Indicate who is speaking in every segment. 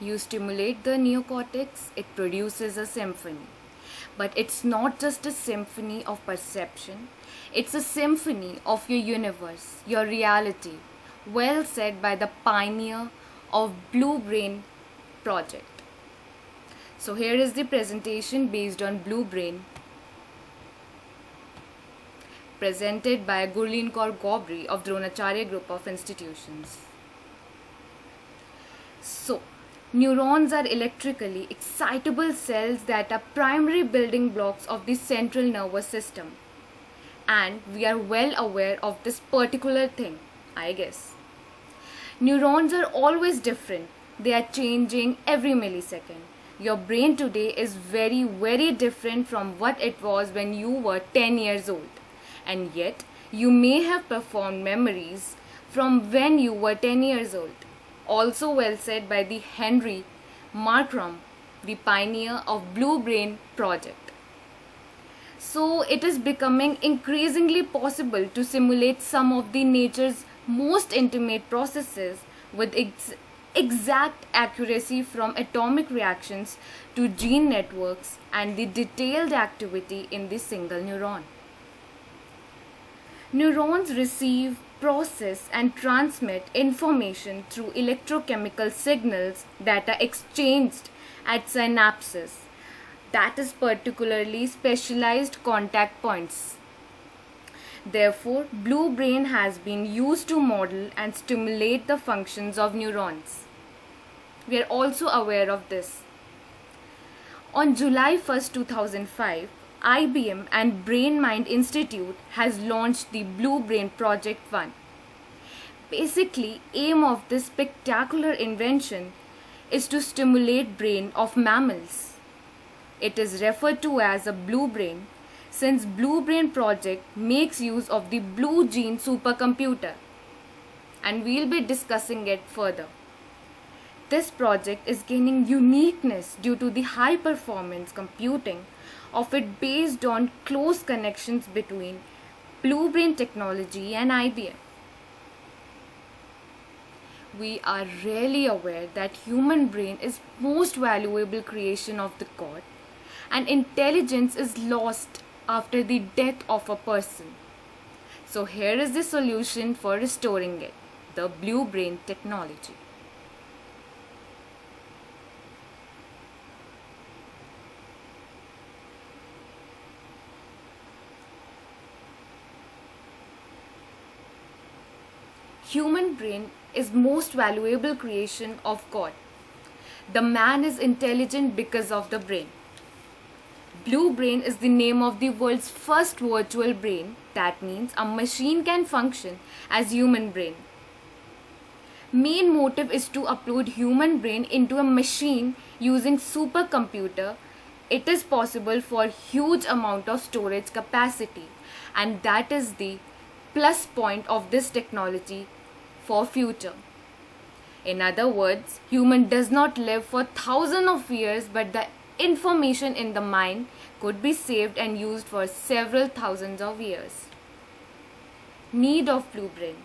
Speaker 1: You stimulate the neocortex, it produces a symphony. But it's not just a symphony of perception, it's a symphony of your universe, your reality. Well said by the pioneer of Blue Brain project. So here is the presentation based on Blue Brain, presented by Gurleen Kaur Gobri of Dronacharya Group of Institutions. So, neurons are electrically excitable cells that are primary building blocks of the central nervous system. And we are well aware of this particular thing, I guess. Neurons are always different. They are changing every millisecond. Your brain today is very, very different from what it was when you were 10 years old. And yet, you may have performed memories from when you were 10 years old. Also well said by the Henry Markram, the pioneer of Blue Brain project. So it is becoming increasingly possible to simulate some of the nature's most intimate processes with exact accuracy, from atomic reactions to gene networks and the detailed activity in the single neuron. Neurons receive, process and transmit information through electrochemical signals that are exchanged at synapses, that is particularly specialized contact points. Therefore, Blue Brain has been used to model and stimulate the functions of neurons. We are also aware of this. On July 1st, 2005, IBM and Brain Mind Institute has launched the Blue Brain Project 1. Basically, aim of this spectacular invention is to stimulate brain of mammals. It is referred to as a blue brain since Blue Brain Project makes use of the Blue Gene supercomputer, and we'll be discussing it further. This project is gaining uniqueness due to the high performance computing of it based on close connections between Blue Brain technology and IBM. We are rarely aware that human brain is most valuable creation of the God, and intelligence is lost after the death of a person. So here is the solution for restoring it, the Blue Brain technology. Human brain is most valuable creation of God. The man is intelligent because of the brain. Blue Brain is the name of the world's first virtual brain. That means a machine can function as human brain. Main motive is to upload human brain into a machine using supercomputer. It is possible for huge amount of storage capacity, and that is the plus point of this technology for future. In other words, human does not live for thousands of years, but the information in the mind could be saved and used for several thousands of years. Need of Blue Brain.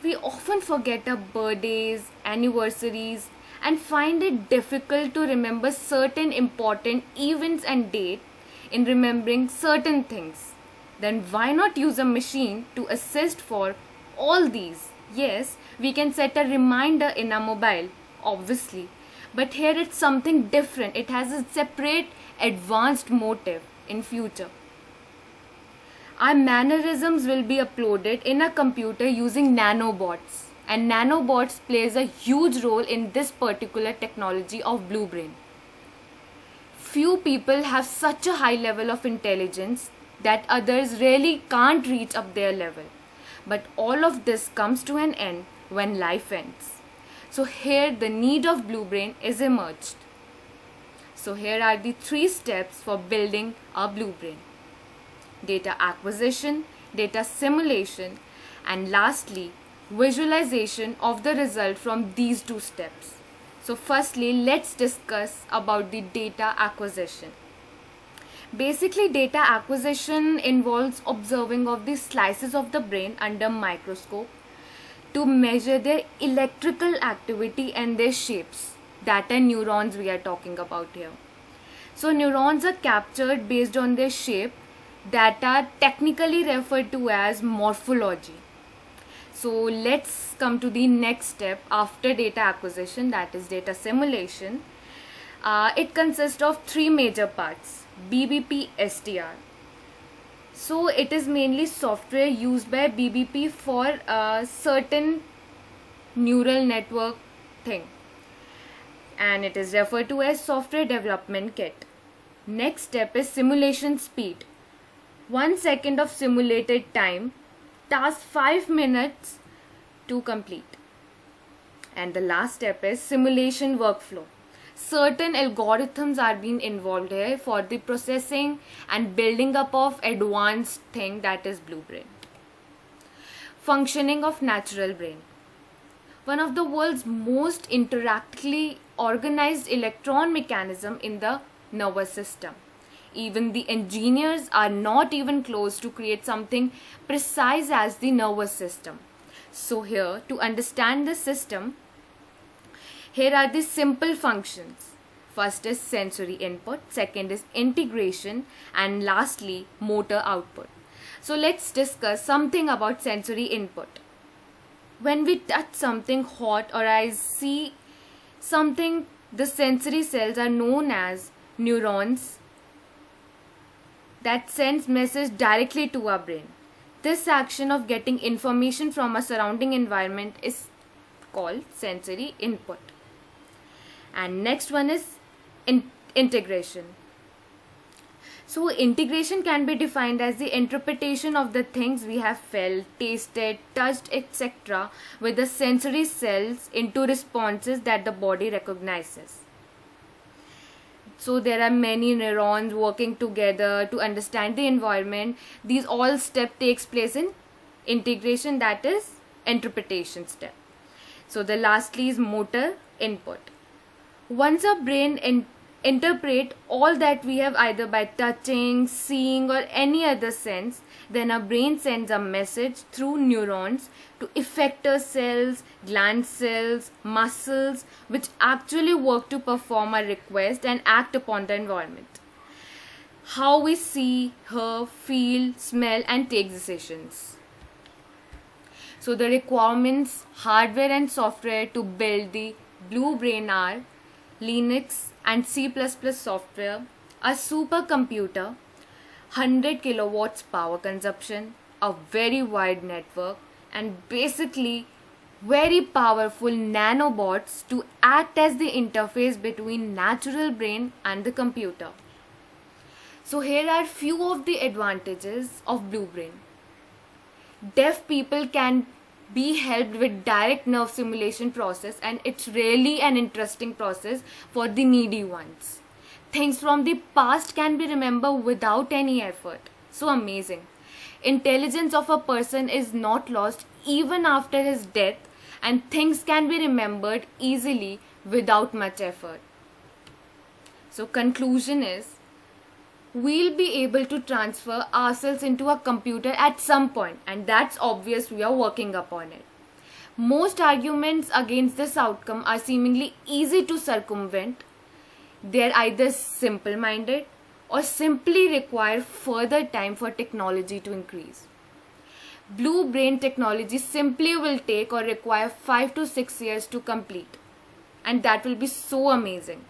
Speaker 1: We often forget our birthdays, anniversaries, and find it difficult to remember certain important events and dates in remembering certain things. Then why not use a machine to assist for all these? Yes, we can set a reminder in our mobile, obviously, but here it's something different. It has a separate advanced motive in future. Our mannerisms will be uploaded in a computer using nanobots, and nanobots plays a huge role in this particular technology of Blue Brain. Few people have such a high level of intelligence that others really can't reach up their level. But all of this comes to an end when life ends. So here the need of Blue Brain is emerged. So here are the 3 steps for building a Blue Brain: data acquisition, data simulation, and lastly, visualization of the result from these 2 steps. So firstly, let's discuss about the data acquisition. Basically, data acquisition involves observing of the slices of the brain under microscope to measure their electrical activity and their shapes. that are neurons we are talking about here. So neurons are captured based on their shape that are technically referred to as morphology. So let's come to the next step after data acquisition, that is data simulation. It consists of three major parts: BBP, STR. So it is mainly software used by BBP for a certain neural network thing, and it is referred to as software development kit. Next step is simulation speed. 1 second of simulated time, task 5 minutes to complete. And the last step is simulation workflow. Certain algorithms are being involved here for the processing and building up of advanced thing, that is blue brain. Functioning of natural brain. One of the world's most interactively organized electron mechanism in the nervous system. Even the engineers are not even close to create something precise as the nervous system. So here, to understand the system, here are the simple functions. First is sensory input, second is integration, and lastly motor output. So let's discuss something about sensory input. When we touch something hot or I see something, the sensory cells are known as neurons that sends message directly to our brain. This action of getting information from a surrounding environment is called sensory input. And next one is integration. So integration can be defined as the interpretation of the things we have felt, tasted, touched, etc. with the sensory cells into responses that the body recognizes. So there are many neurons working together to understand the environment. These all step takes place in integration, that is interpretation step. So the lastly is motor input. Once our brain interpret all that we have either by touching, seeing or any other sense, then our brain sends a message through neurons to effector cells, gland cells, muscles, which actually work to perform a request and act upon the environment. How we see, hear, feel, smell and take decisions. So the requirements, hardware and software to build the blue brain are Linux and C++ software, a supercomputer, 100 kilowatts power consumption, a very wide network, and basically very powerful nanobots to act as the interface between natural brain and the computer. So here are few of the advantages of blue brain. Deaf people can be helped with direct nerve stimulation process, and it's really an interesting process for the needy ones. Things from the past can be remembered without any effort. So amazing. Intelligence of a person is not lost even after his death, and things can be remembered easily without much effort. So conclusion is, we'll be able to transfer ourselves into a computer at some point, and that's obvious, we are working upon it. Most arguments against this outcome are seemingly easy to circumvent. They're either simple-minded or simply require further time for technology to increase. Blue brain technology simply will take or require 5 to 6 years to complete, and that will be so amazing.